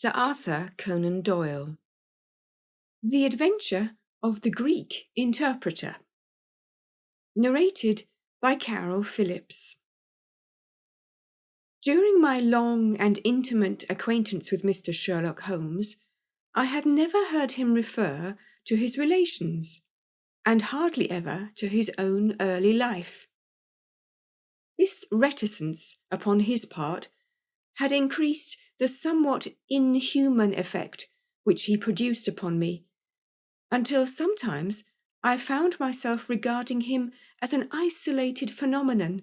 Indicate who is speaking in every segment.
Speaker 1: Sir Arthur Conan Doyle. The Adventure of the Greek Interpreter. Narrated by Carol Phillips. During my long and intimate acquaintance with Mr. Sherlock Holmes, I had never heard him refer to his relations, and hardly ever to his own early life. This reticence upon his part had increased the somewhat inhuman effect which he produced upon me, until sometimes I found myself regarding him as an isolated phenomenon,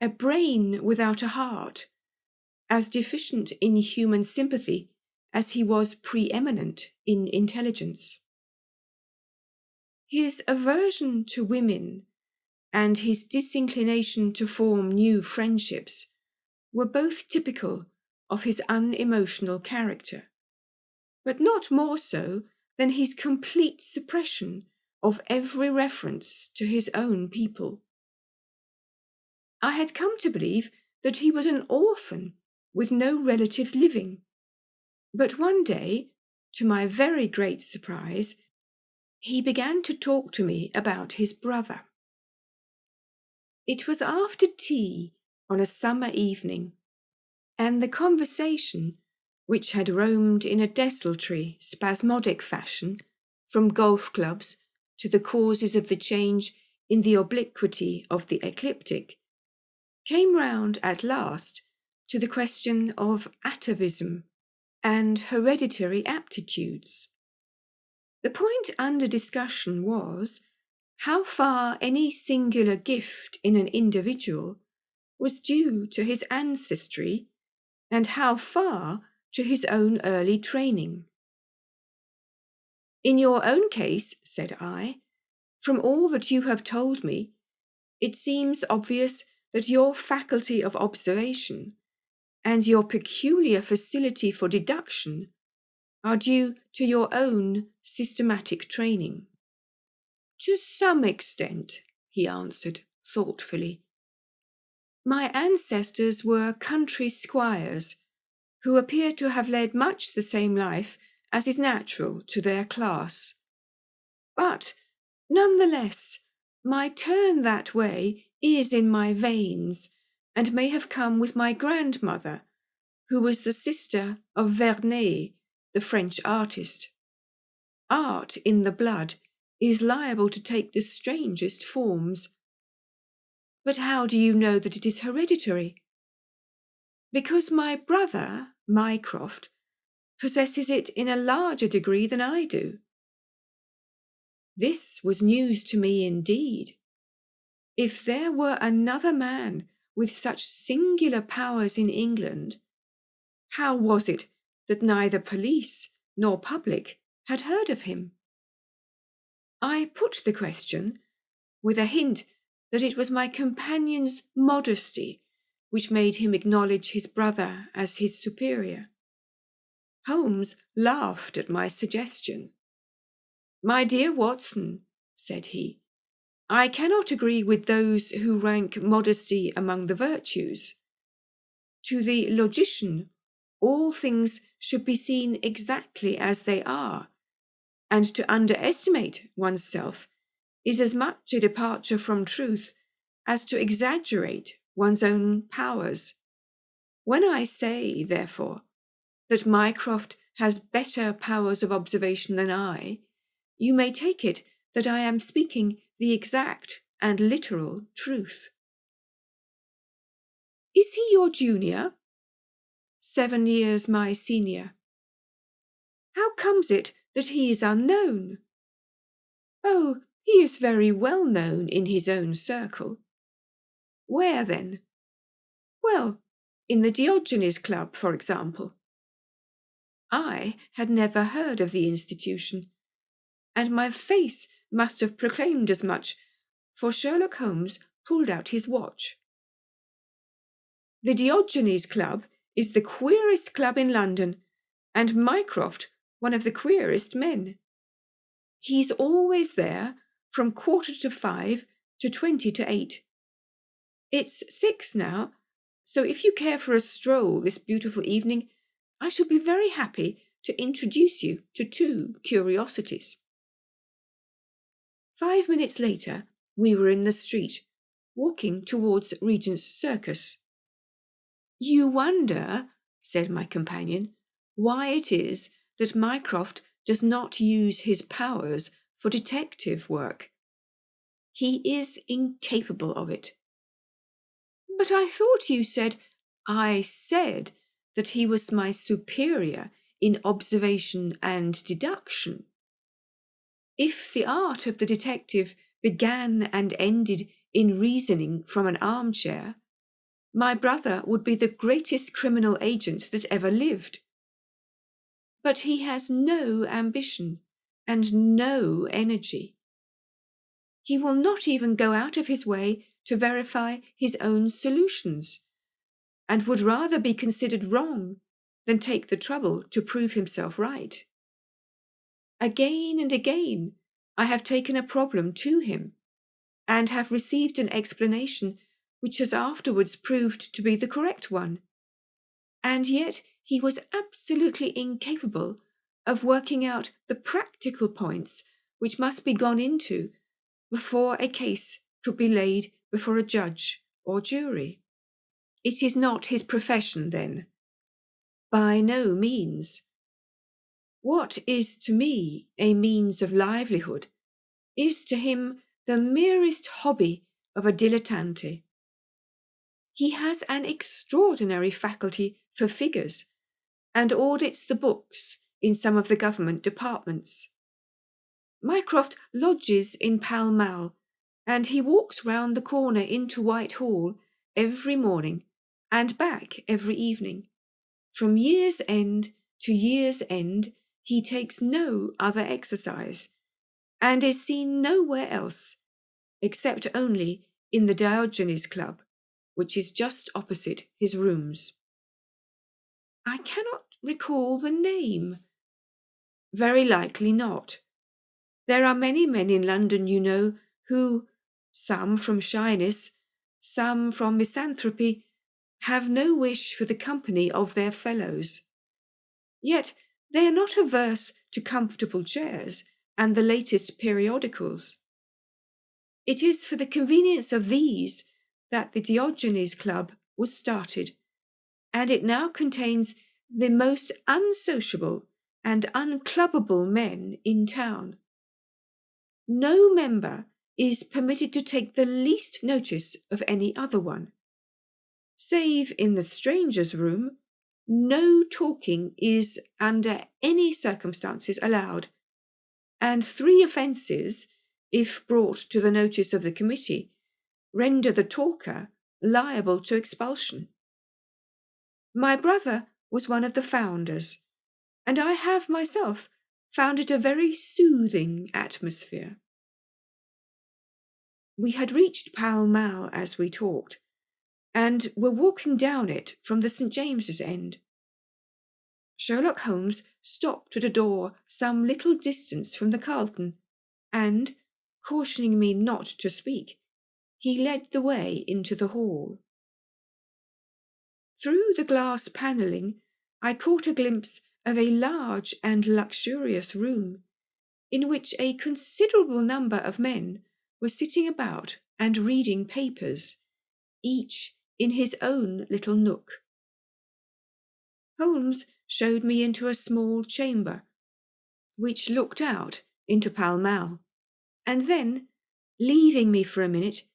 Speaker 1: a brain without a heart, as deficient in human sympathy as he was preeminent in intelligence. His aversion to women and his disinclination to form new friendships were both typical of his unemotional character, but not more so than his complete suppression of every reference to his own people. I had come to believe that he was an orphan with no relatives living, but one day, to my very great surprise, he began to talk to me about his brother. It was after tea on a summer evening, and the conversation, which had roamed in a desultory, spasmodic fashion from golf clubs to the causes of the change in the obliquity of the ecliptic, came round at last to the question of atavism and hereditary aptitudes. The point under discussion was how far any singular gift in an individual was due to his ancestry and how far to his own early training. In your own case, said I, from all that you have told me, it seems obvious that your faculty of observation and your peculiar facility for deduction are due to your own systematic training. To some extent, he answered thoughtfully. My ancestors were country squires who appear to have led much the same life as is natural to their class. But, nonetheless, my turn that way is in my veins, and may have come with my grandmother, who was the sister of Vernet, the French artist. Art in the blood is liable to take the strangest forms. But how do you know that it is hereditary? Because my brother, Mycroft, possesses it in a larger degree than I do. This was news to me indeed. If there were another man with such singular powers in England, how was it that neither police nor public had heard of him? I put the question with a hint that it was my companion's modesty which made him acknowledge his brother as his superior. Holmes laughed at my suggestion. My dear Watson, said he, I cannot agree with those who rank modesty among the virtues. To the logician, all things should be seen exactly as they are, and to underestimate oneself is as much a departure from truth as to exaggerate one's own powers. When I say, therefore, that Mycroft has better powers of observation than I, you may take it that I am speaking the exact and literal truth. Is he your junior? 7 years my senior. How comes it that he is unknown? Oh, he is very well known in his own circle. Where, then? Well, in the Diogenes Club, for example. I had never heard of the institution, and my face must have proclaimed as much, for Sherlock Holmes pulled out his watch. The Diogenes Club is the queerest club in London, and Mycroft one of the queerest men. He's always there from 5:15 to 7:20. It's 6 now, so if you care for a stroll this beautiful evening, I shall be very happy to introduce you to 2 curiosities." 5 minutes later, we were in the street, walking towards Regent's Circus. "You wonder," said my companion, "why it is that Mycroft does not use his powers for detective work. He is incapable of it." "But I thought you said—" "I said that he was my superior in observation and deduction. If the art of the detective began and ended in reasoning from an armchair, my brother would be the greatest criminal agent that ever lived. But he has no ambition and no energy. He will not even go out of his way to verify his own solutions, and would rather be considered wrong than take the trouble to prove himself right. Again and again I have taken a problem to him, and have received an explanation which has afterwards proved to be the correct one. And yet he was absolutely incapable of working out the practical points which must be gone into before a case could be laid before a judge or jury." "It is not his profession, then?" "By no means. What is to me a means of livelihood is to him the merest hobby of a dilettante. He has an extraordinary faculty for figures, and audits the books in some of the government departments. Mycroft lodges in Pall Mall, and he walks round the corner into Whitehall every morning and back every evening. From year's end to year's end he takes no other exercise, and is seen nowhere else, except only in the Diogenes Club, which is just opposite his rooms." "I cannot recall the name." "Very likely not. There are many men in London, you know, who, some from shyness, some from misanthropy, have no wish for the company of their fellows. Yet they are not averse to comfortable chairs and the latest periodicals. It is for the convenience of these that the Diogenes Club was started, and it now contains the most unsociable and unclubbable men in town. No member is permitted to take the least notice of any other one. Save in the strangers' room, no talking is under any circumstances allowed, and 3 offences, if brought to the notice of the committee, render the talker liable to expulsion. My brother was one of the founders, and I have myself found it a very soothing atmosphere." We had reached Pall Mall as we talked, and were walking down it from the St. James's end. Sherlock Holmes stopped at a door some little distance from the Carlton, and, cautioning me not to speak, he led the way into the hall. Through the glass panelling, I caught a glimpse of a large and luxurious room, in which a considerable number of men were sitting about and reading papers, each in his own little nook. Holmes showed me into a small chamber, which looked out into Pall Mall, and then, leaving me for a minute,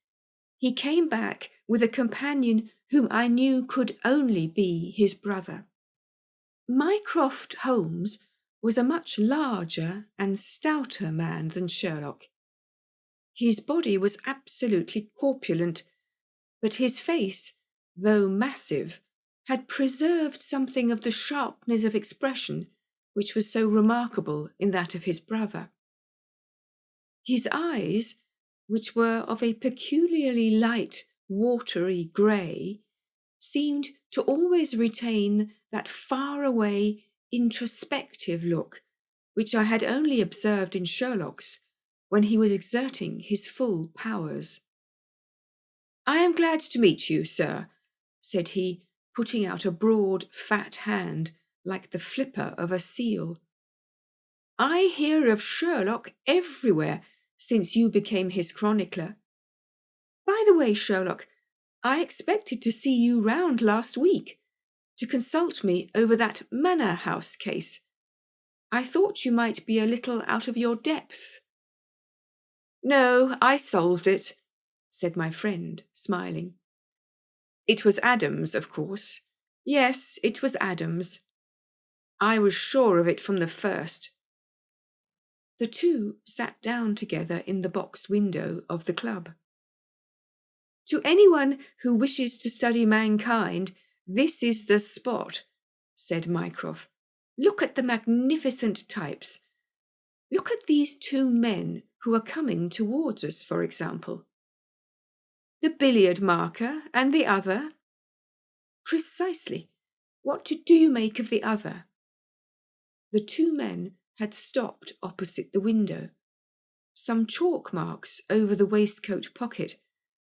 Speaker 1: he came back with a companion whom I knew could only be his brother. Mycroft Holmes was a much larger and stouter man than Sherlock. His body was absolutely corpulent, but his face, though massive, had preserved something of the sharpness of expression which was so remarkable in that of his brother. His eyes, which were of a peculiarly light, watery grey, seemed to always retain that far-away, introspective look which I had only observed in Sherlock's when he was exerting his full powers. "I am glad to meet you, sir," said he, putting out a broad, fat hand like the flipper of a seal. I hear of Sherlock everywhere since you became his chronicler. By the way, Sherlock, I expected to see you round last week to consult me over that Manor House case. I thought you might be a little out of your depth. No, I solved it, said my friend, smiling. It was Adams, of course. Yes, it was Adams. I was sure of it from the first. The two sat down together in the box window of the club. To anyone who wishes to study mankind, this is the spot, said Mycroft. Look at the magnificent types. Look at these two men who are coming towards us, for example. The billiard marker and the other. Precisely. What do you make of the other? The two men had stopped opposite the window. Some chalk marks over the waistcoat pocket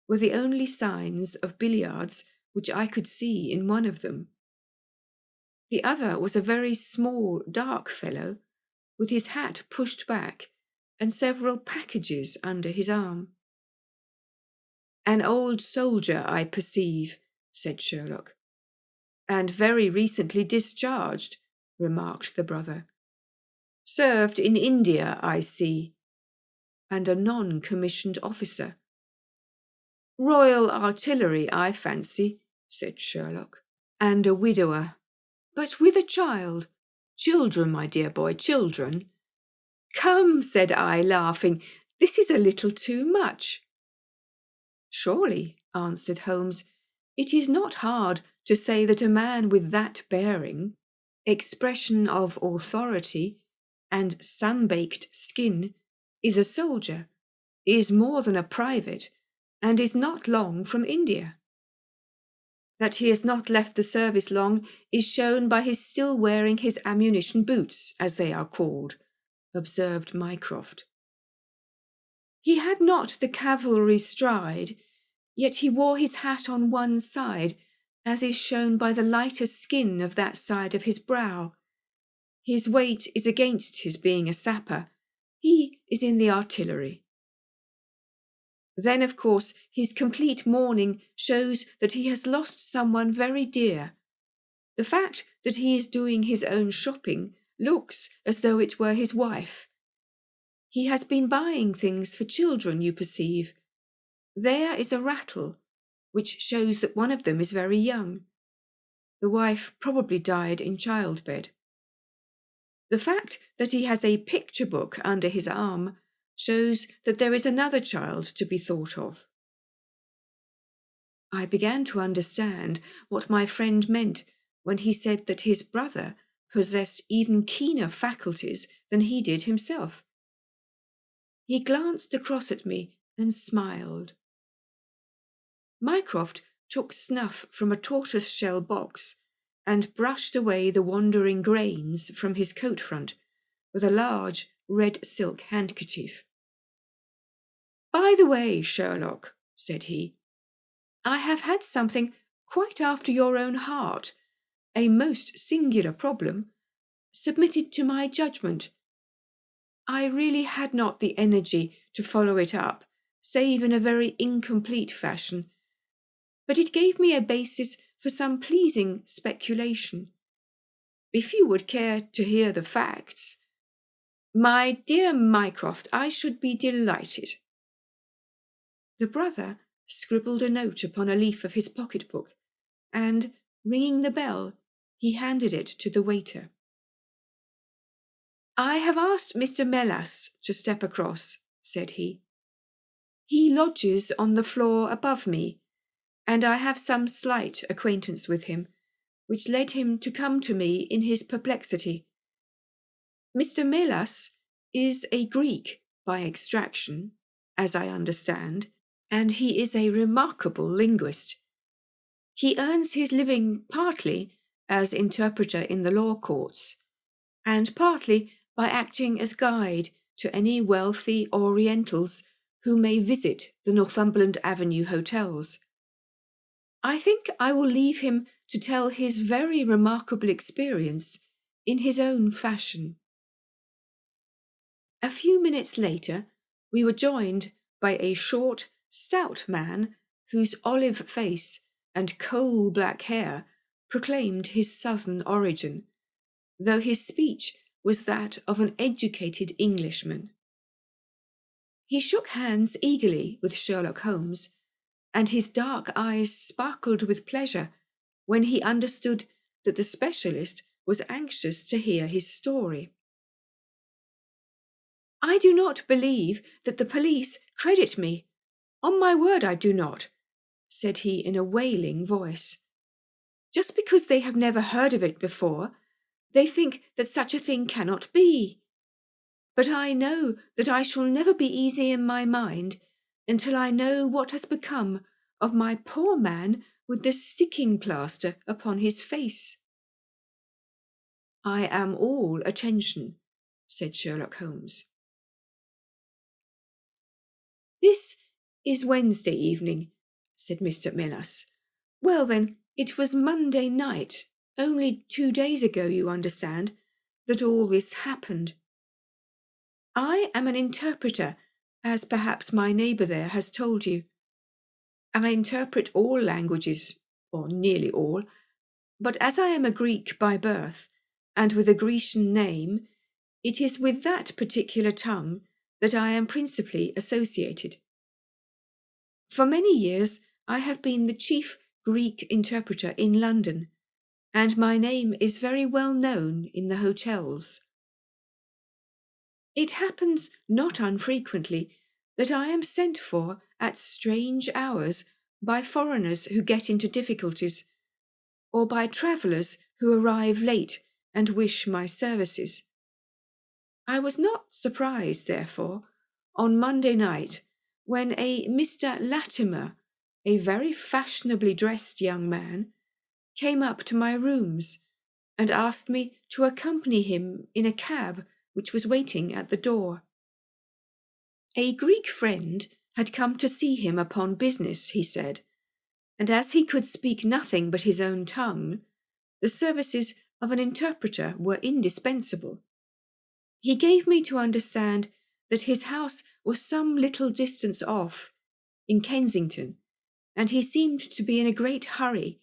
Speaker 1: were the only signs of billiards which I could see in one of them. The other was a very small, dark fellow, with his hat pushed back and several packages under his arm. An old soldier, I perceive, said Sherlock. And very recently discharged, remarked the brother. Served in India, I see. And a non-commissioned officer. Royal Artillery, I fancy, said Sherlock. And a widower. But with a child. Children, my dear boy, children. Come, said I, laughing, this is a little too much. Surely, answered Holmes, it is not hard to say that a man with that bearing, expression of authority, and sun-baked skin, is a soldier, is more than a private, and is not long from India. That he has not left the service long is shown by his still wearing his ammunition boots, as they are called, observed Mycroft. He had not the cavalry stride, yet he wore his hat on one side, as is shown by the lighter skin of that side of his brow. His weight is against his being a sapper. He is in the artillery. Then, of course, his complete mourning shows that he has lost someone very dear. The fact that he is doing his own shopping looks as though it were his wife. He has been buying things for children, you perceive. There is a rattle, which shows that one of them is very young. The wife probably died in childbed. The fact that he has a picture book under his arm shows that there is another child to be thought of. I began to understand what my friend meant when he said that his brother possessed even keener faculties than he did himself. He glanced across at me and smiled. Mycroft took snuff from a tortoise-shell box and brushed away the wandering grains from his coat front with a large red silk handkerchief. By the way, Sherlock, said he, I have had something quite after your own heart, a most singular problem, submitted to my judgment. I really had not the energy to follow it up, save in a very incomplete fashion, but it gave me a basis for some pleasing speculation. If you would care to hear the facts. My dear Mycroft, I should be delighted. The brother scribbled a note upon a leaf of his pocket-book, and, ringing the bell, he handed it to the waiter. I have asked Mr. Melas to step across, said he. He lodges on the floor above me, and I have some slight acquaintance with him, which led him to come to me in his perplexity. Mr. Melas is a Greek by extraction, as I understand, and he is a remarkable linguist. He earns his living partly as interpreter in the law courts, and partly by acting as guide to any wealthy Orientals who may visit the Northumberland Avenue hotels. I think I will leave him to tell his very remarkable experience in his own fashion. A few minutes later, we were joined by a short, stout man whose olive face and coal-black hair proclaimed his southern origin, though his speech was that of an educated Englishman. He shook hands eagerly with Sherlock Holmes, and his dark eyes sparkled with pleasure when he understood that the specialist was anxious to hear his story. "I do not believe that the police credit me. On my word, I do not," said he in a wailing voice. "Just because they have never heard of it before, they think that such a thing cannot be. But I know that I shall never be easy in my mind until I know what has become of my poor man with the sticking plaster upon his face." "I am all attention," said Sherlock Holmes. "This is Wednesday evening," said Mr. Melas. "Well then, it was Monday night, only 2 days ago, you understand, that all this happened. I am an interpreter, as perhaps my neighbour there has told you. I interpret all languages, or nearly all, but as I am a Greek by birth, and with a Grecian name, it is with that particular tongue that I am principally associated. For many years I have been the chief Greek interpreter in London, and my name is very well known in the hotels. It happens not unfrequently that I am sent for at strange hours by foreigners who get into difficulties, or by travellers who arrive late and wish my services. I was not surprised, therefore, on Monday night, when a Mr. Latimer, a very fashionably dressed young man, came up to my rooms and asked me to accompany him in a cab which was waiting at the door. A Greek friend had come to see him upon business, he said, and as he could speak nothing but his own tongue, the services of an interpreter were indispensable. He gave me to understand that his house was some little distance off, in Kensington, and he seemed to be in a great hurry,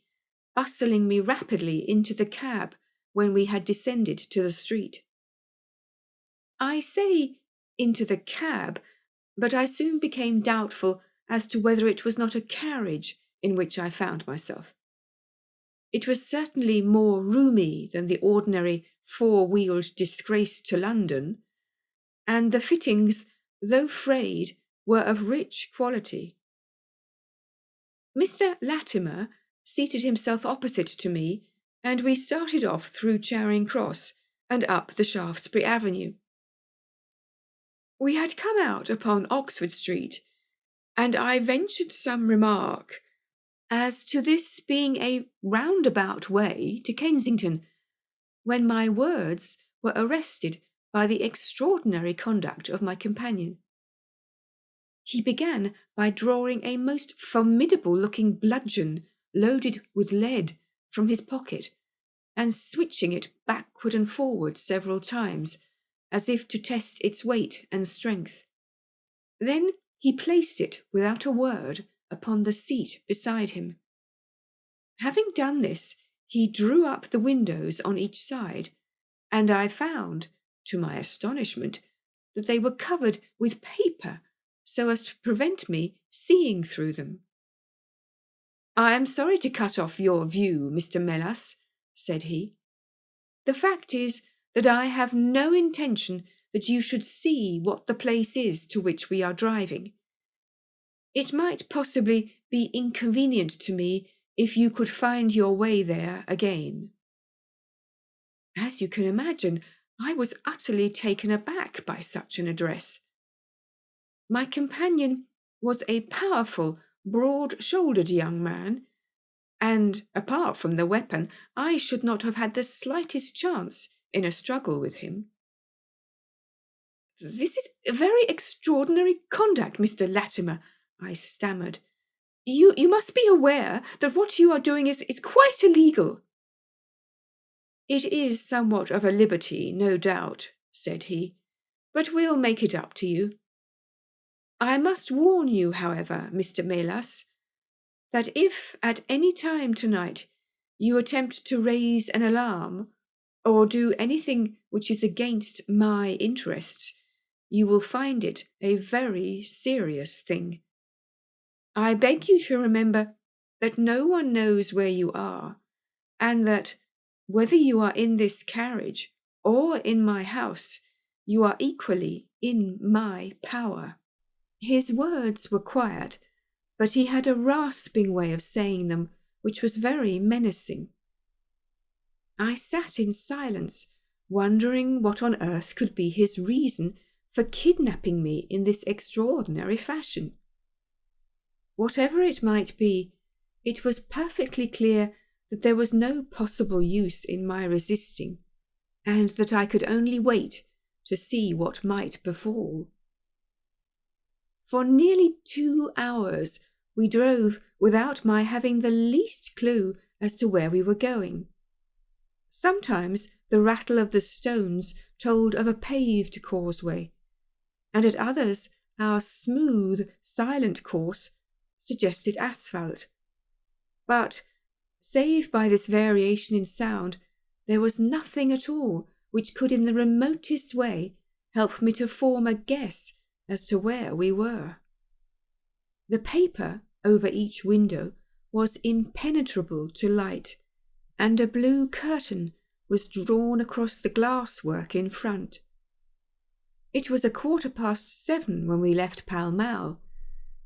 Speaker 1: bustling me rapidly into the cab when we had descended to the street. I say into the cab, but I soon became doubtful as to whether it was not a carriage in which I found myself. It was certainly more roomy than the ordinary four-wheeled disgrace to London, and the fittings, though frayed, were of rich quality. Mr. Latimer seated himself opposite to me, and we started off through Charing Cross and up the Shaftesbury Avenue. We had come out upon Oxford Street, and I ventured some remark as to this being a roundabout way to Kensington, when my words were arrested by the extraordinary conduct of my companion. He began by drawing a most formidable-looking bludgeon loaded with lead from his pocket, and switching it backward and forward several times, as if to test its weight and strength. Then he placed it without a word upon the seat beside him. Having done this, he drew up the windows on each side, and I found, to my astonishment, that they were covered with paper so as to prevent me seeing through them. "I am sorry to cut off your view, Mr. Melas," said he. "The fact is that I have no intention that you should see what the place is to which we are driving. It might possibly be inconvenient to me if you could find your way there again." As you can imagine, I was utterly taken aback by such an address. My companion was a powerful, broad-shouldered young man, and, apart from the weapon, I should not have had the slightest chance in a struggle with him. "This is very extraordinary conduct, Mr. Latimer," I stammered. You must be aware that what you are doing is quite illegal." "It is somewhat of a liberty, no doubt," said he, "but we'll make it up to you. I must warn you, however, Mr. Melas, that if at any time tonight you attempt to raise an alarm or do anything which is against my interests, you will find it a very serious thing. I beg you to remember that no one knows where you are, and that, whether you are in this carriage or in my house, you are equally in my power." His words were quiet, but he had a rasping way of saying them which was very menacing. I sat in silence, wondering what on earth could be his reason for kidnapping me in this extraordinary fashion. Whatever it might be, it was perfectly clear that there was no possible use in my resisting, and that I could only wait to see what might befall. For nearly 2 hours we drove without my having the least clue as to where we were going. Sometimes the rattle of the stones told of a paved causeway, and at others our smooth, silent course suggested asphalt. But, save by this variation in sound, there was nothing at all which could in the remotest way help me to form a guess as to where we were. The paper over each window was impenetrable to light, and a blue curtain was drawn across the glasswork in front. It was 7:15 when we left Pall Mall,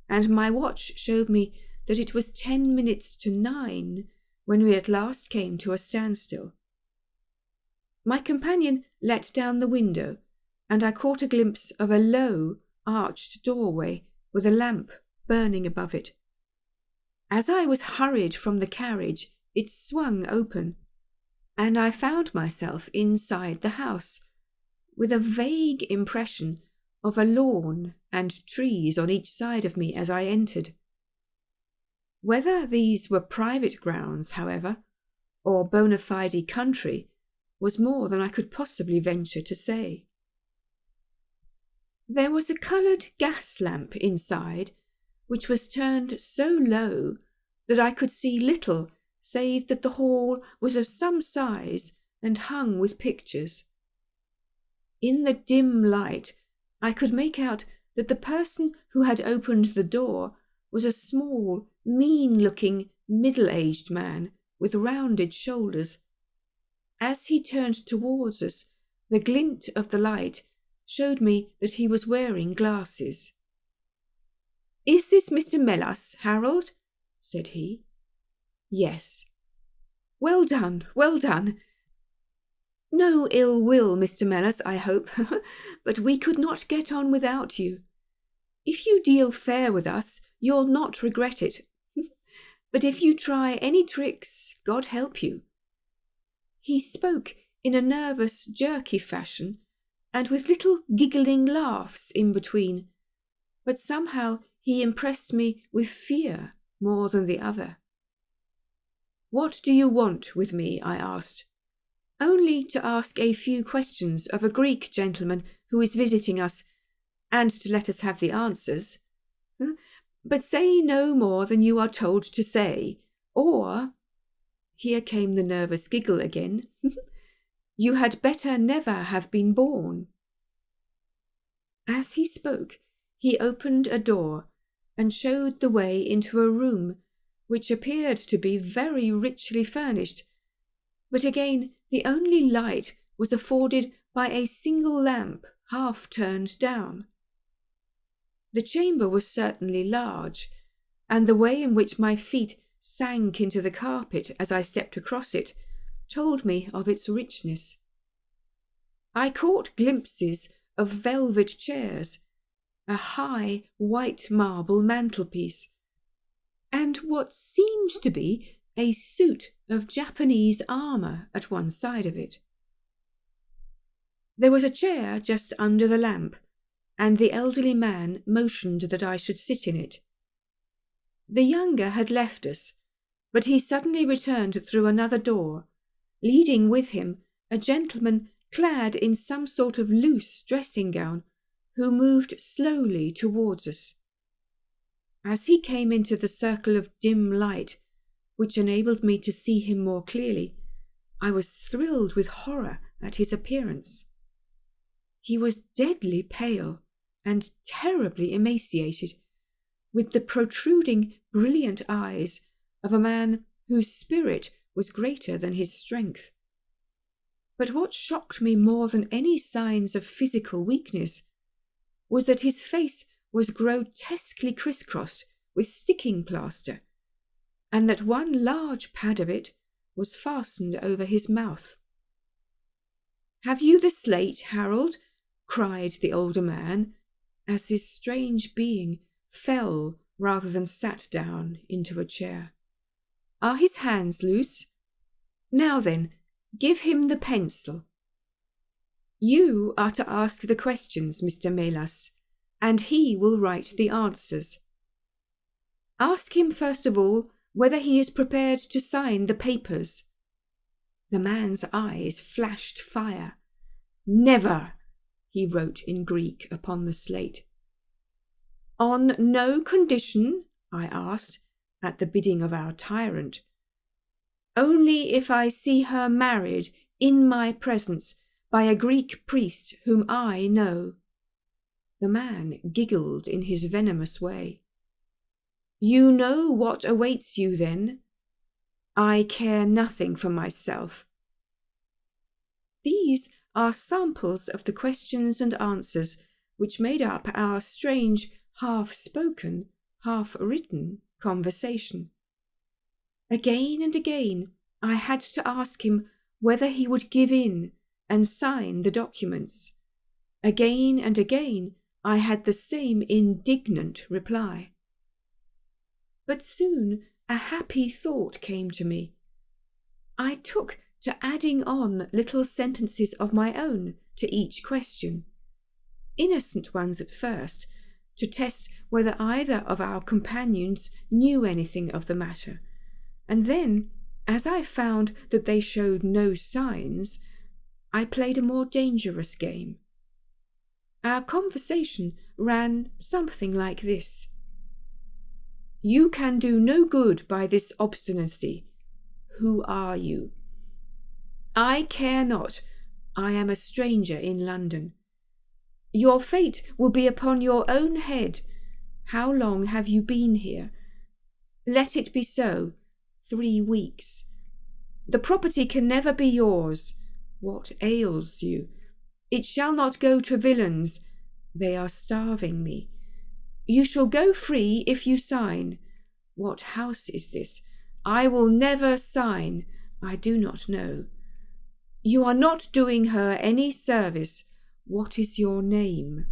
Speaker 1: and my watch showed me that it was 10 minutes to 9 when we at last came to a standstill. My companion let down the window, and I caught a glimpse of a low, arched doorway with a lamp burning above it. As I was hurried from the carriage, it swung open, and I found myself inside the house, with a vague impression of a lawn and trees on each side of me as I entered. Whether these were private grounds, however, or bona fide country, was more than I could possibly venture to say. There was a coloured gas lamp inside, which was turned so low that I could see little save that the hall was of some size and hung with pictures. In the dim light, I could make out that the person who had opened the door was a small, mean-looking, middle-aged man with rounded shoulders. As he turned towards us, the glint of the light showed me that he was wearing glasses. "Is this Mr. Melas, Harold?" said he. "Yes." "Well done, well done. No ill will, Mr. Melas, I hope, but we could not get on without you. If you deal fair with us, you'll not regret it. But if you try any tricks, God help you." He spoke in a nervous, jerky fashion, and with little giggling laughs in between, but somehow he impressed me with fear more than the other. "What do you want with me?" I asked. "Only to ask a few questions of a Greek gentleman who is visiting us, and to let us have the answers. But say no more than you are told to say, or," here came the nervous giggle again, "you had better never have been born." As he spoke, he opened a door and showed the way into a room which appeared to be very richly furnished, but again the only light was afforded by a single lamp half turned down. The chamber was certainly large, and the way in which my feet sank into the carpet as I stepped across it told me of its richness. I caught glimpses of velvet chairs, a high white marble mantelpiece, and what seemed to be a suit of Japanese armour at one side of it. There was a chair just under the lamp, and the elderly man motioned that I should sit in it. The younger had left us, but he suddenly returned through another door, leading with him a gentleman clad in some sort of loose dressing gown, who moved slowly towards us. As he came into the circle of dim light, which enabled me to see him more clearly, I was thrilled with horror at his appearance. He was deadly pale and terribly emaciated, with the protruding, brilliant eyes of a man whose spirit was greater than his strength. But what shocked me more than any signs of physical weakness was that his face was grotesquely crisscrossed with sticking plaster, and that one large pad of it was fastened over his mouth. "Have you the slate, Harold?" cried the older man, as this strange being fell rather than sat down into a chair. "Are his hands loose? Now then, give him the pencil. You are to ask the questions, Mr. Melas, and he will write the answers. Ask him first of all whether he is prepared to sign the papers." The man's eyes flashed fire. "Never," he wrote in Greek upon the slate. "On no condition?" I asked, at the bidding of our tyrant. "Only if I see her married in my presence by a Greek priest whom I know." The man giggled in his venomous way. "You know what awaits you, then?" "I care nothing for myself." These are samples of the questions and answers which made up our strange, half-spoken, half-written conversation. Again and again I had to ask him whether he would give in and sign the documents. Again and again I had the same indignant reply. But soon a happy thought came to me. I took to adding on little sentences of my own to each question, innocent ones at first, to test whether either of our companions knew anything of the matter, and then, as I found that they showed no signs, I played a more dangerous game. Our conversation ran something like this: "You can do no good by this obstinacy. Who are you?" "I care not. I am a stranger in London." "Your fate will be upon your own head. How long have you been here?" "Let it be so. 3 weeks." "The property can never be yours." "What ails you?" "It shall not go to villains. They are starving me." "You shall go free if you sign." "What house is this?" "I will never sign. I do not know." "You are not doing her any service. What is your name?"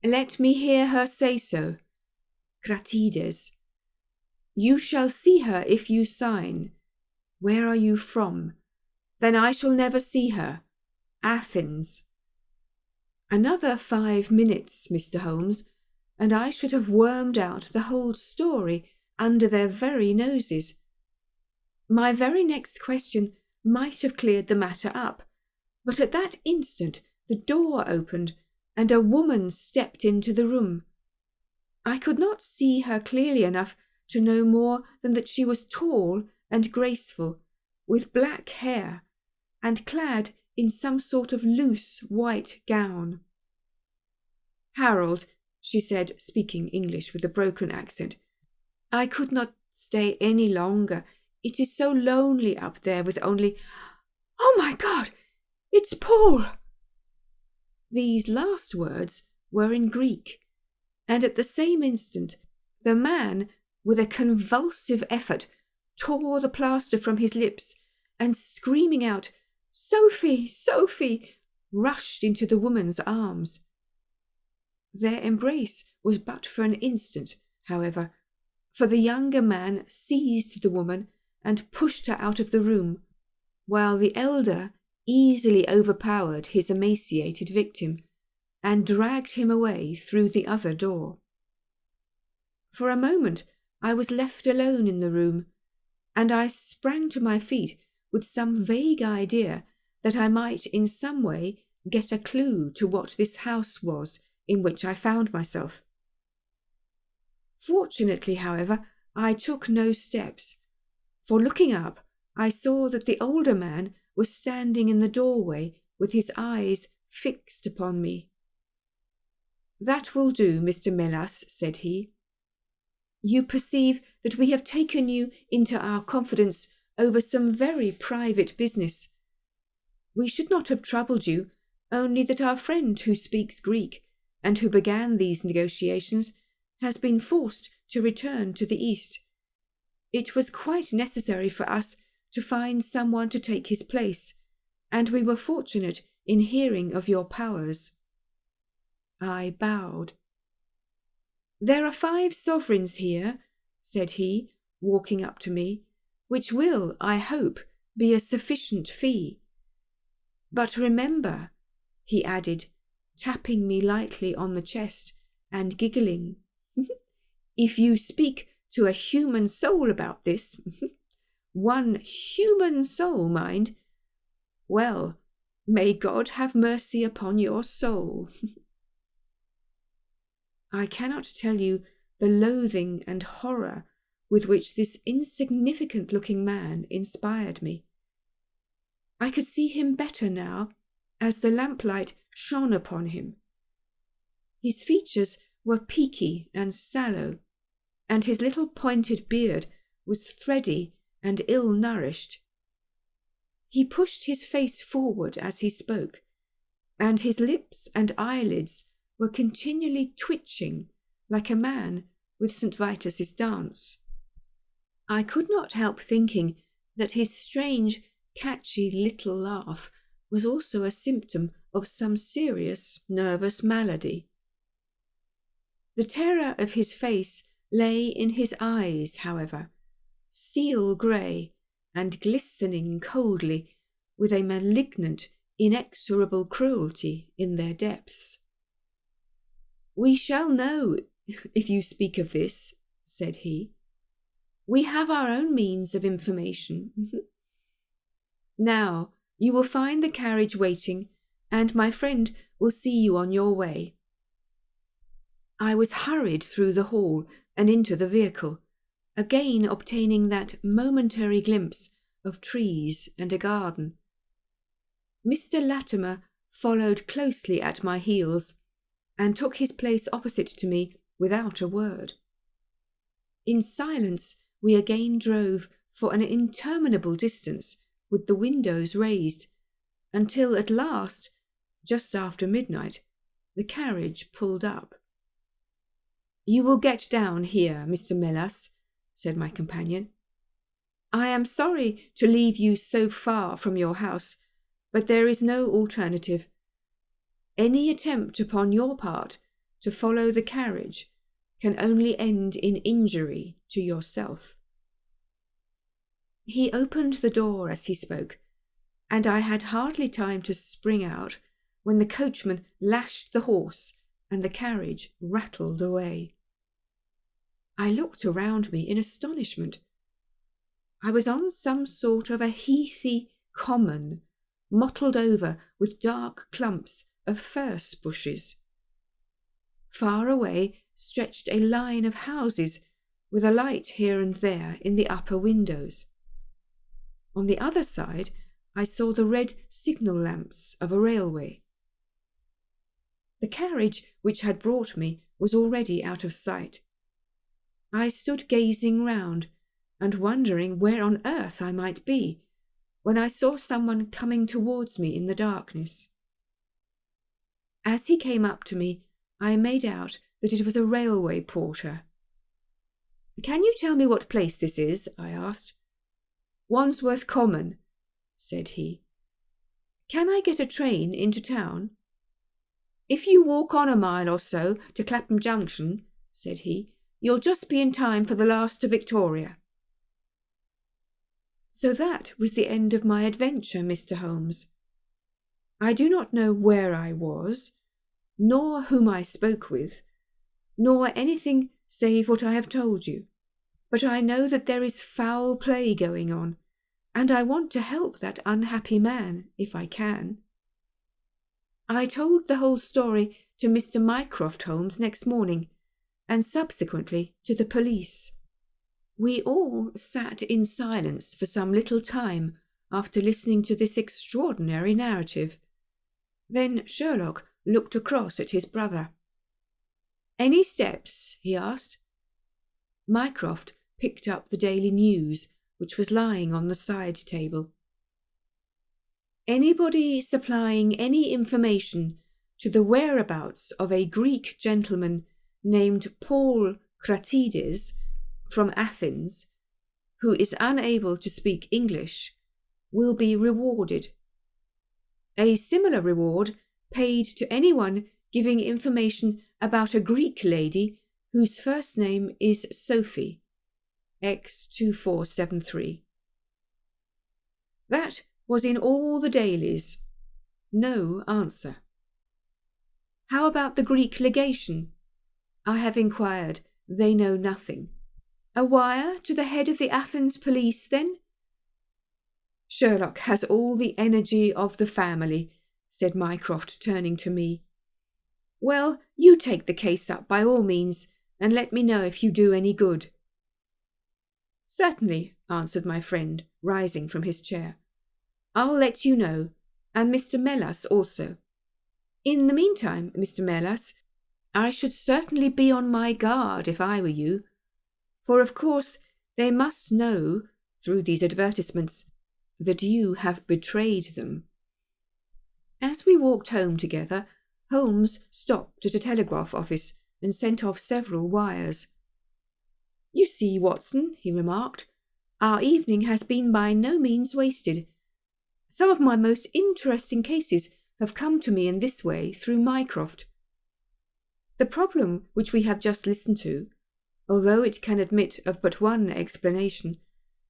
Speaker 1: "Let me hear her say so." "Kratides." "You shall see her if you sign." "Where are you from?" "Then I shall never see her." "Athens." Another 5 minutes, Mr. Holmes, and I should have wormed out the whole story under their very noses. My very next question might have cleared the matter up, but at that instant the door opened and a woman stepped into the room. I could not see her clearly enough to know more than that she was tall and graceful, with black hair, and clad in some sort of loose white gown. "Harold," she said, speaking English with a broken accent, "I could not stay any longer. It is so lonely up there with only— Oh my God! It's Paul!" These last words were in Greek, and at the same instant the man, with a convulsive effort, tore the plaster from his lips and, screaming out, "Sophie, Sophie!" rushed into the woman's arms. Their embrace was but for an instant, however, for the younger man seized the woman and pushed her out of the room, while the elder easily overpowered his emaciated victim and dragged him away through the other door. For a moment I was left alone in the room, and I sprang to my feet with some vague idea that I might in some way get a clue to what this house was in which I found myself. Fortunately, however, I took no steps, for looking up, I saw that the older man was standing in the doorway with his eyes fixed upon me. "That will do, Mr. Melas," said he. "You perceive that we have taken you into our confidence over some very private business. We should not have troubled you, only that our friend who speaks Greek and who began these negotiations has been forced to return to the East. It was quite necessary for us to find someone to take his place, and we were fortunate in hearing of your powers." I bowed. "There are 5 sovereigns here," said he, walking up to me, "which will, I hope, be a sufficient fee. But remember," he added, tapping me lightly on the chest and giggling, "if you speak to a human soul about this, one human soul, mind, well, may God have mercy upon your soul." I cannot tell you the loathing and horror with which this insignificant-looking man inspired me. I could see him better now, as the lamplight shone upon him. His features were peaky and sallow, and his little pointed beard was thready and ill-nourished. He pushed his face forward as he spoke, and his lips and eyelids were continually twitching like a man with St. Vitus's dance. I could not help thinking that his strange, catchy little laugh was also a symptom of some serious nervous malady. The terror of his face lay in his eyes, however, steel grey and glistening coldly with a malignant, inexorable cruelty in their depths. "We shall know if you speak of this," said he. "We have our own means of information. Now, you will find the carriage waiting, and my friend will see you on your way." I was hurried through the hall and into the vehicle, again obtaining that momentary glimpse of trees and a garden. Mr. Latimer followed closely at my heels, and took his place opposite to me without a word. In silence we again drove for an interminable distance with the windows raised, until at last, just after midnight, the carriage pulled up. "You will get down here, Mr. Melas," said my companion. "I am sorry to leave you so far from your house, but there is no alternative. Any attempt upon your part to follow the carriage can only end in injury to yourself." He opened the door as he spoke, and I had hardly time to spring out when the coachman lashed the horse and the carriage rattled away. I looked around me in astonishment. I was on some sort of a heathy common, mottled over with dark clumps of furze bushes. Far away stretched a line of houses with a light here and there in the upper windows. On the other side I saw the red signal lamps of a railway. The carriage which had brought me was already out of sight. I stood gazing round and wondering where on earth I might be, when I saw someone coming towards me in the darkness. As he came up to me, I made out that it was a railway porter. "Can you tell me what place this is?" I asked. "Wandsworth Common," said he. "Can I get a train into town?" "If you walk on a mile or so to Clapham Junction," said he, "you'll just be in time for the last to Victoria." So that was the end of my adventure, Mr. Holmes. I do not know where I was, nor whom I spoke with, nor anything save what I have told you, but I know that there is foul play going on, and I want to help that unhappy man, if I can. I told the whole story to Mr. Mycroft Holmes next morning, and subsequently to the police. We all sat in silence for some little time after listening to this extraordinary narrative. Then Sherlock looked across at his brother. "Any steps?" he asked. Mycroft picked up the Daily News, which was lying on the side table. "Anybody supplying any information to the whereabouts of a Greek gentleman named Paul Kratides from Athens, who is unable to speak English, will be rewarded. A similar reward paid to anyone giving information about a Greek lady whose first name is Sophie, X2473. That was in all the dailies. No answer. How about the Greek legation? I have inquired. They know nothing. A wire to the head of the Athens police, then? Sherlock has all the energy of the family, said Mycroft, turning to me. Well, you take the case up by all means, and let me know if you do any good. Certainly, answered my friend, rising from his chair. I'll let you know, and Mr. Melas also. In the meantime, Mr. Melas, I should certainly be on my guard if I were you, for of course they must know, through these advertisements, that you have betrayed them. As we walked home together, Holmes stopped at a telegraph office and sent off several wires. You see, Watson, he remarked, our evening has been by no means wasted. Some of my most interesting cases have come to me in this way through Mycroft. The problem which we have just listened to, although it can admit of but one explanation,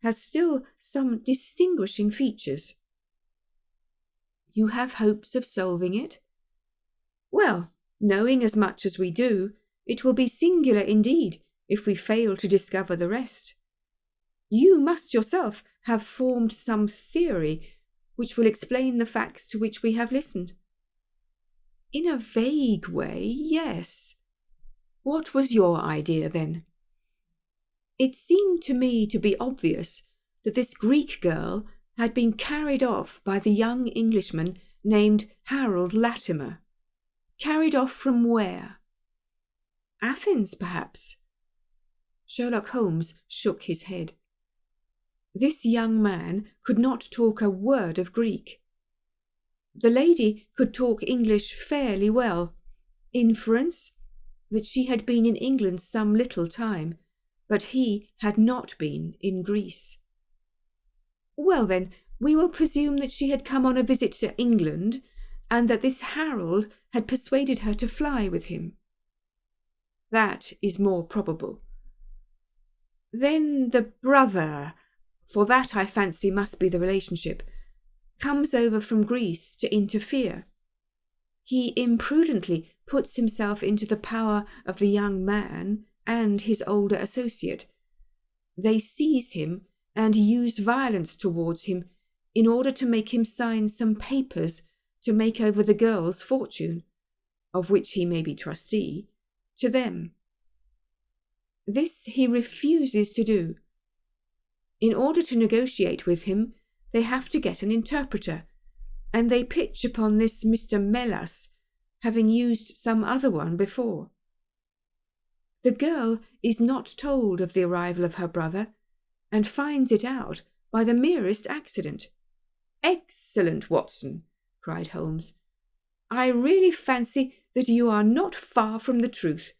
Speaker 1: has still some distinguishing features. You have hopes of solving it? Well, knowing as much as we do, it will be singular indeed if we fail to discover the rest. You must yourself have formed some theory which will explain the facts to which we have listened. In a vague way, yes. What was your idea, then? It seemed to me to be obvious that this Greek girl had been carried off by the young Englishman named Harold Latimer. Carried off from where? Athens, perhaps. Sherlock Holmes shook his head. This young man could not talk a word of Greek. The lady could talk English fairly well. Inference? That she had been in England some little time, but he had not been in Greece. Well then, we will presume that she had come on a visit to England, and that this Harold had persuaded her to fly with him. That is more probable. Then the brother, for that I fancy must be the relationship, comes over from Greece to interfere. He imprudently puts himself into the power of the young man and his older associate. They seize him and use violence towards him in order to make him sign some papers to make over the girl's fortune, of which he may be trustee, to them. This he refuses to do. In order to negotiate with him, they have to get an interpreter, and they pitch upon this Mr. Melas, having used some other one before. The girl is not told of the arrival of her brother, and finds it out by the merest accident. Excellent, Watson, cried Holmes. I really fancy that you are not far from the truth.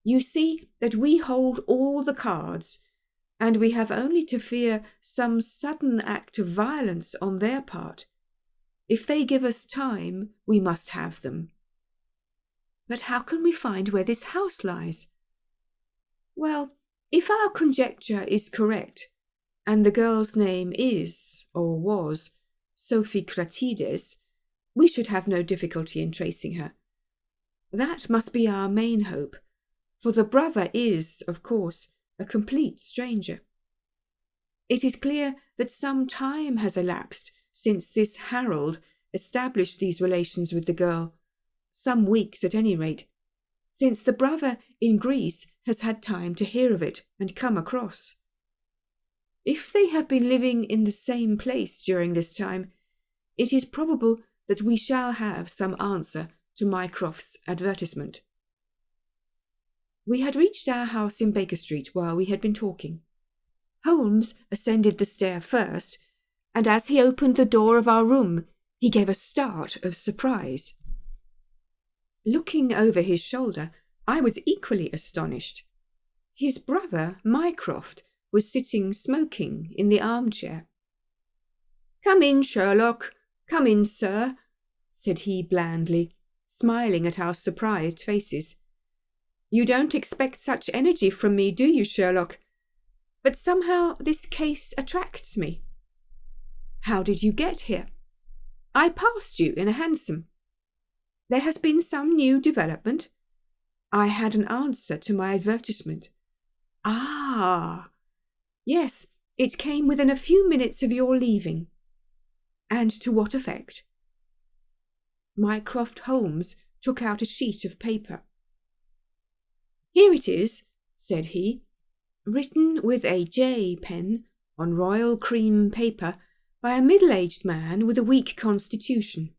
Speaker 1: You see that we hold all the cards, and we have only to fear some sudden act of violence on their part. If they give us time, we must have them. But how can we find where this house lies? Well, if our conjecture is correct, and the girl's name is, or was, Sophie Kratides, we should have no difficulty in tracing her. That must be our main hope, for the brother is, of course, a complete stranger. It is clear that some time has elapsed since this Harold established these relations with the girl, some weeks at any rate, since the brother in Greece has had time to hear of it and come across. If they have been living in the same place during this time, it is probable that we shall have some answer to Mycroft's advertisement. We had reached our house in Baker Street while we had been talking. Holmes ascended the stair first, and as he opened the door of our room, he gave a start of surprise. Looking over his shoulder, I was equally astonished. His brother, Mycroft, was sitting smoking in the armchair. "Come in, Sherlock. Come in, sir," said he blandly, smiling at our surprised faces. "You don't expect such energy from me, do you, Sherlock? But somehow this case attracts me." "How did you get here?" "I passed you in a hansom." "There has been some new development?" "I had an answer to my advertisement." "Ah!" "Yes, it came within a few minutes of your leaving." "And to what effect?" Mycroft Holmes took out a sheet of paper. "Here it is," said he, "written with a J pen on royal cream paper by a middle-aged man with a weak constitution.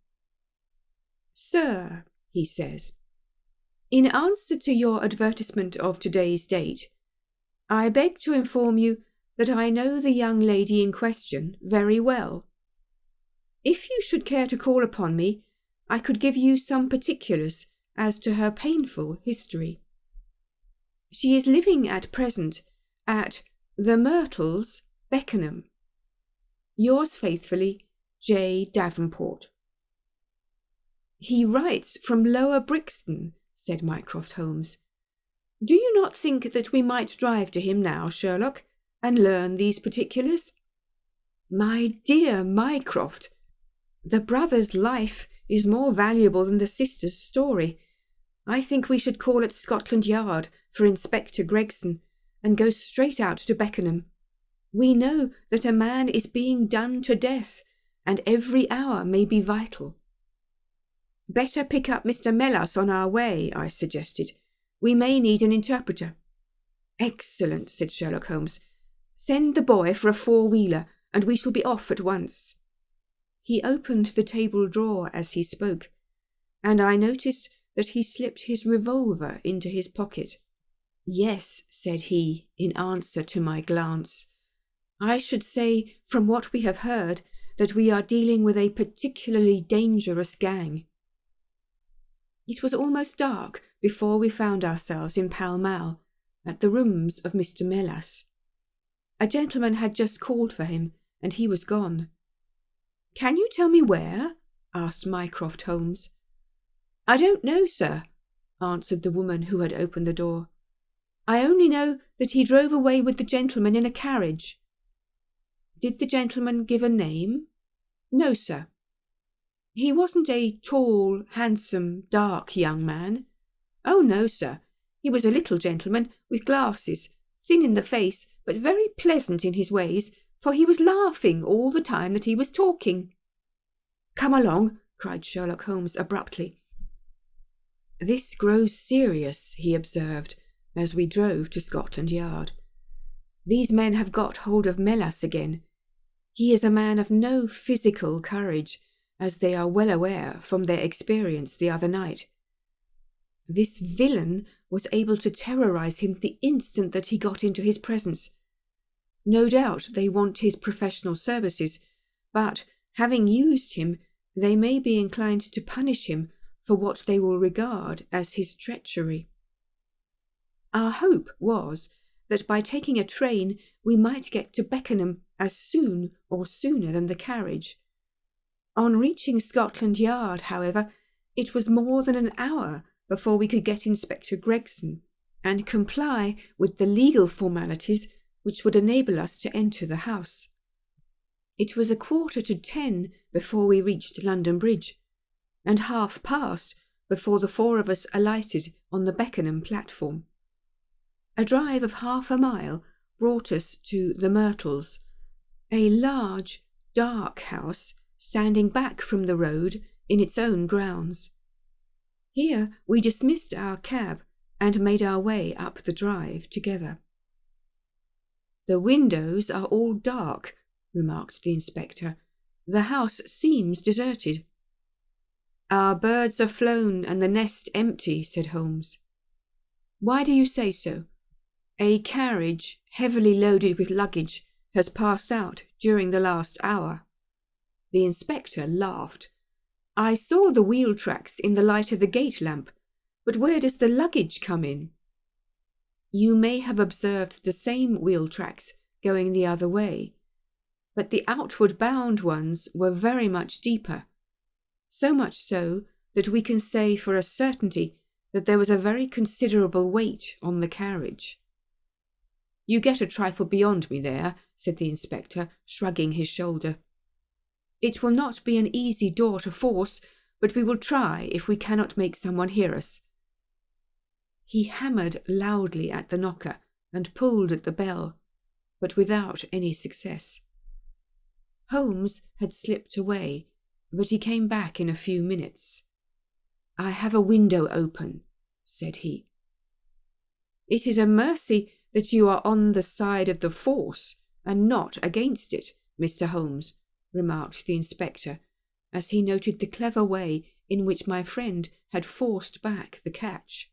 Speaker 1: 'Sir,' he says, 'in answer to your advertisement of today's date, I beg to inform you that I know the young lady in question very well. If you should care to call upon me, I could give you some particulars as to her painful history. She is living at present at the Myrtles, Beckenham. Yours faithfully, J. Davenport.'" "He writes from Lower Brixton," said Mycroft Holmes. "Do you not think that we might drive to him now, Sherlock, and learn these particulars?" "My dear Mycroft, the brother's life is more valuable than the sister's story. I think we should call at Scotland Yard for Inspector Gregson and go straight out to Beckenham. We know that a man is being done to death, and every hour may be vital." "Better pick up Mr. Melas on our way," I suggested. "We may need an interpreter." "Excellent," said Sherlock Holmes. "Send the boy for a four-wheeler, and we shall be off at once." He opened the table drawer as he spoke, and I noticed that he slipped his revolver into his pocket. "Yes," said he, in answer to my glance, "I should say, from what we have heard, that we are dealing with a particularly dangerous gang." It was almost dark before we found ourselves in Pall Mall, at the rooms of Mr. Melas. A gentleman had just called for him, and he was gone. "Can you tell me where?" asked Mycroft Holmes. "I don't know, sir," answered the woman who had opened the door. "I only know that he drove away with the gentleman in a carriage." "Did the gentleman give a name?" "No, sir." "He wasn't a tall, handsome, dark young man?" "Oh, no, sir. He was a little gentleman with glasses, thin in the face, but very pleasant in his ways, for he was laughing all the time that he was talking." "Come along," cried Sherlock Holmes abruptly. "This grows serious," he observed, as we drove to Scotland Yard. "These men have got hold of Melas again. He is a man of no physical courage, as they are well aware from their experience the other night. This villain was able to terrorize him the instant that he got into his presence. No doubt they want his professional services, but, having used him, they may be inclined to punish him for what they will regard as his treachery. Our hope was that by taking a train we might get to Beckenham as soon or sooner than the carriage. On reaching Scotland Yard, however, it was more than an hour before we could get Inspector Gregson and comply with the legal formalities which would enable us to enter the house. It was 9:45 before we reached London Bridge, and past before the four of us alighted on the Beckenham platform. A drive of half a mile brought us to the Myrtles, A large, dark house standing back from the road in its own grounds. Here we dismissed our cab and made our way up the drive together. "The windows are all dark," remarked the inspector. "The house seems deserted." "Our birds are flown and the nest empty," said Holmes. "Why do you say so?" "A carriage, heavily loaded with luggage, has passed out during the last hour." The inspector laughed. "I saw the wheel tracks in the light of the gate lamp, but where does the luggage come in?" "You may have observed the same wheel tracks going the other way, but the outward bound ones were very much deeper, so much so that we can say for a certainty that there was a very considerable weight on the carriage." "You get a trifle beyond me there," said the inspector, shrugging his shoulder. "It will not be an easy door to force, but we will try if we cannot make someone hear us." He hammered loudly at the knocker and pulled at the bell, but without any success. Holmes had slipped away, but he came back in a few minutes. "I have a window open," said he. "It is a mercy that you are on the side of the force and not against it, Mr. Holmes," remarked the inspector, as he noted the clever way in which my friend had forced back the catch.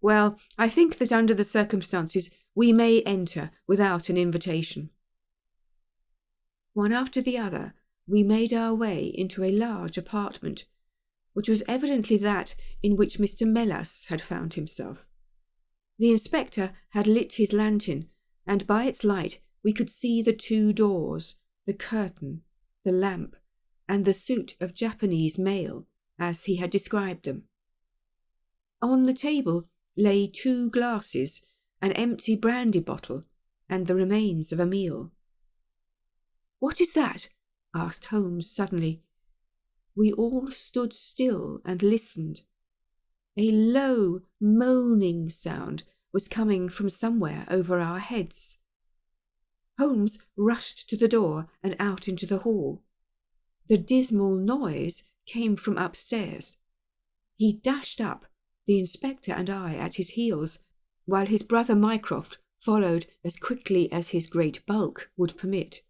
Speaker 1: "Well, I think that under the circumstances we may enter without an invitation." One after the other, we made our way into a large apartment, which was evidently that in which Mr. Melas had found himself. The inspector had lit his lantern, and by its light we could see the 2 doors, the curtain, the lamp, and the suit of Japanese mail, as he had described them. On the table lay 2 glasses, an empty brandy bottle, and the remains of a meal. "What is that?" asked Holmes suddenly. We all stood still and listened. A low, moaning sound was coming from somewhere over our heads. Holmes rushed to the door and out into the hall. The dismal noise came from upstairs. He dashed up, the inspector and I at his heels, while his brother Mycroft followed as quickly as his great bulk would permit.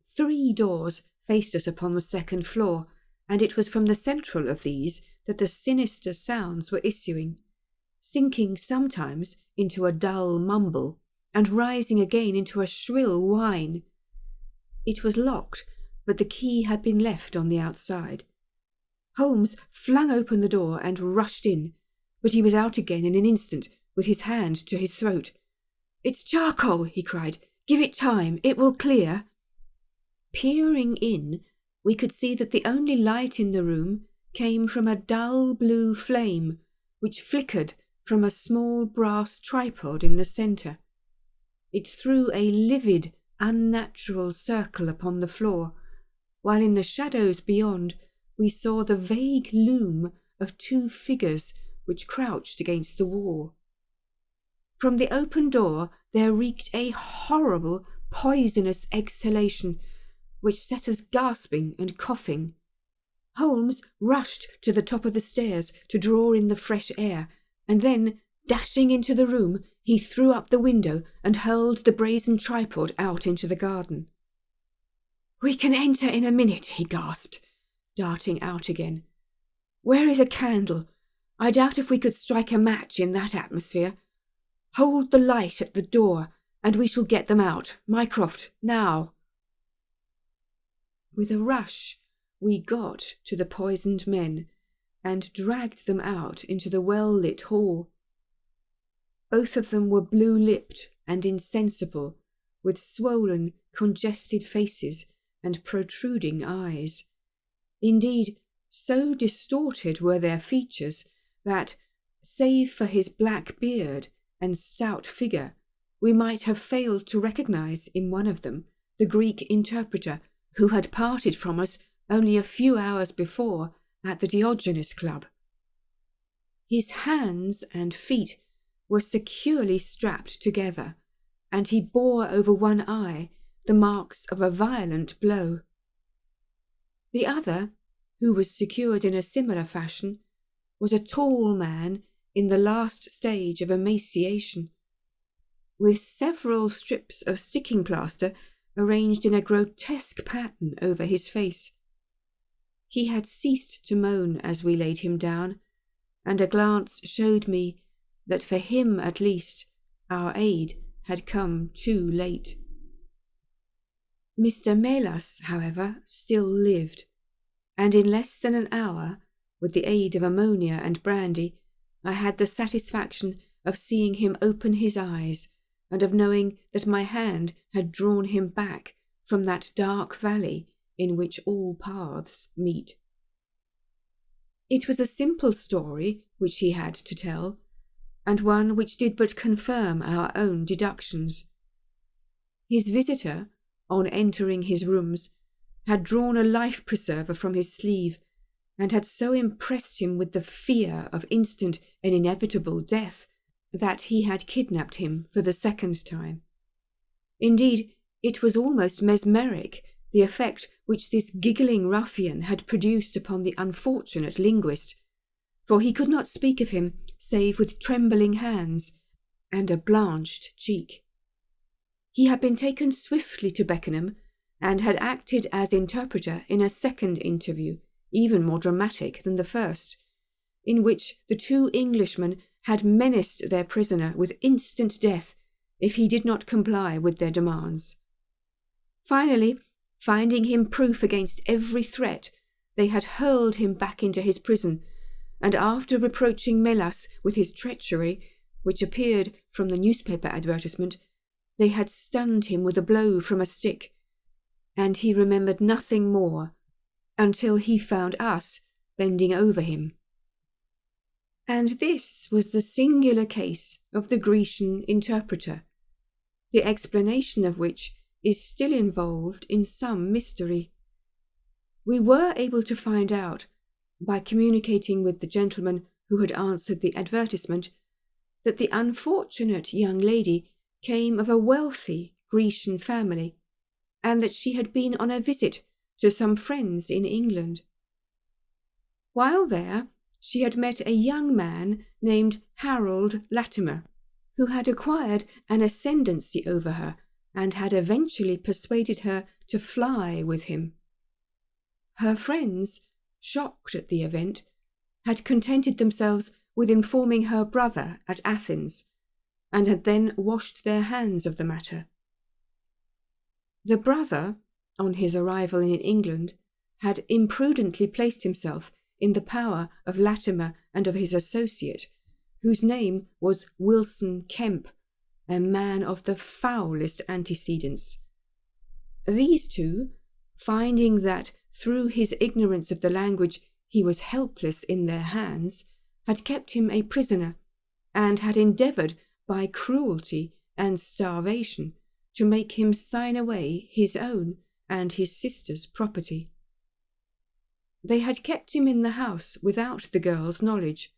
Speaker 1: 3 doors faced us upon the 2nd floor, and it was from the central of these that the sinister sounds were issuing, sinking sometimes into a dull mumble, and rising again into a shrill whine. It was locked, but the key had been left on the outside. Holmes flung open the door and rushed in, but he was out again in an instant, with his hand to his throat. "It's charcoal," he cried. "Give it time. It will clear." Peering in, we could see that the only light in the room came from a dull blue flame, which flickered from a small brass tripod in the centre. It threw a livid, unnatural circle upon the floor, while in the shadows beyond we saw the vague loom of 2 figures which crouched against the wall. From the open door there reeked a horrible, poisonous exhalation, which set us gasping and coughing. Holmes rushed to the top of the stairs to draw in the fresh air, and then, dashing into the room, he threw up the window and hurled the brazen tripod out into the garden. "We can enter in a minute," he gasped, darting out again. "Where is a candle? I doubt if we could strike a match in that atmosphere. Hold the light at the door, and we shall get them out. Mycroft, now." With a rush, we got to the poisoned men and dragged them out into the well-lit hall. Both of them were blue-lipped and insensible, with swollen, congested faces and protruding eyes. Indeed, so distorted were their features that, save for his black beard and stout figure, we might have failed to recognize in one of them the Greek interpreter who had parted from us only a few hours before at the Diogenes Club. His hands and feet were securely strapped together, and he bore over one eye the marks of a violent blow. The other, who was secured in a similar fashion, was a tall man in the last stage of emaciation, with several strips of sticking plaster arranged in a grotesque pattern over his face. He had ceased to moan as we laid him down, and a glance showed me that for him at least our aid had come too late. Mr. Melas, however, still lived, and in less than an hour, with the aid of ammonia and brandy, I had the satisfaction of seeing him open his eyes and of knowing that my hand had drawn him back from that dark valley in which all paths meet. It was a simple story which he had to tell, and one which did but confirm our own deductions. His visitor, on entering his rooms, had drawn a life-preserver from his sleeve, and had so impressed him with the fear of instant and inevitable death that he had kidnapped him for the second time. Indeed, it was almost mesmeric, the effect which this giggling ruffian had produced upon the unfortunate linguist, for he could not speak of him save with trembling hands and a blanched cheek. He had been taken swiftly to Beckenham, and had acted as interpreter in a second interview, even more dramatic than the first, in which the two Englishmen had menaced their prisoner with instant death if he did not comply with their demands. Finally, finding him proof against every threat, they had hurled him back into his prison, and after reproaching Melas with his treachery, which appeared from the newspaper advertisement, they had stunned him with a blow from a stick, and he remembered nothing more until he found us bending over him. And this was the singular case of the Grecian interpreter, the explanation of which is still involved in some mystery. We were able to find out, by communicating with the gentleman who had answered the advertisement, that the unfortunate young lady came of a wealthy Grecian family, and that she had been on a visit to some friends in England. While there, she had met a young man named Harold Latimer, who had acquired an ascendancy over her and had eventually persuaded her to fly with him. Her friends, shocked at the event, had contented themselves with informing her brother at Athens, and had then washed their hands of the matter. The brother, on his arrival in England, had imprudently placed himself in the power of Latimer and of his associate, whose name was Wilson Kemp, a man of the foulest antecedents. These two, finding that through his ignorance of the language he was helpless in their hands, had kept him a prisoner, and had endeavoured by cruelty and starvation to make him sign away his own and his sister's property. They had kept him in the house without the girl's knowledge,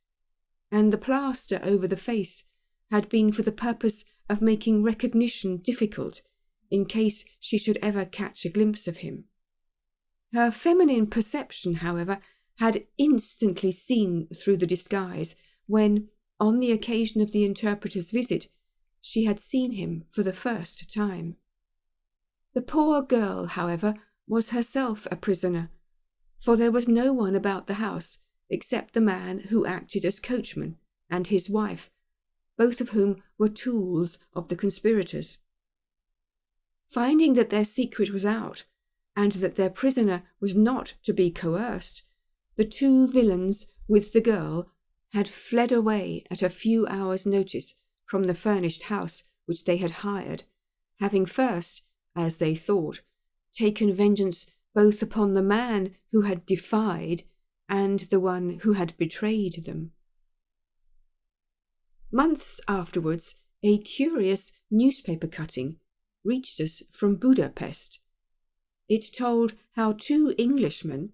Speaker 1: and the plaster over the face had been for the purpose of making recognition difficult in case she should ever catch a glimpse of him. Her feminine perception, however, had instantly seen through the disguise when, on the occasion of the interpreter's visit, she had seen him for the first time. The poor girl, however, was herself a prisoner, for there was no one about the house except the man who acted as coachman and his wife, both of whom were tools of the conspirators. Finding that their secret was out, and that their prisoner was not to be coerced, the two villains with the girl had fled away at a few hours' notice from the furnished house which they had hired, having first, as they thought, taken vengeance both upon the man who had defied and the one who had betrayed them. Months afterwards, a curious newspaper cutting reached us from Budapest. It told how two Englishmen,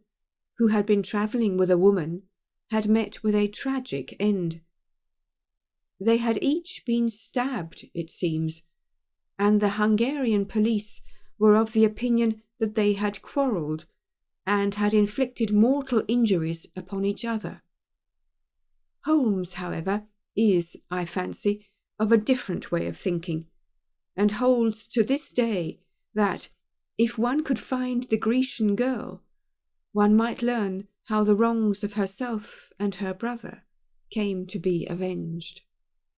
Speaker 1: who had been travelling with a woman, had met with a tragic end. They had each been stabbed, it seems, and the Hungarian police were of the opinion that they had quarrelled and had inflicted mortal injuries upon each other. Holmes, however, is, I fancy, of a different way of thinking, and holds to this day that, if one could find the Grecian girl, one might learn how the wrongs of herself and her brother came to be avenged.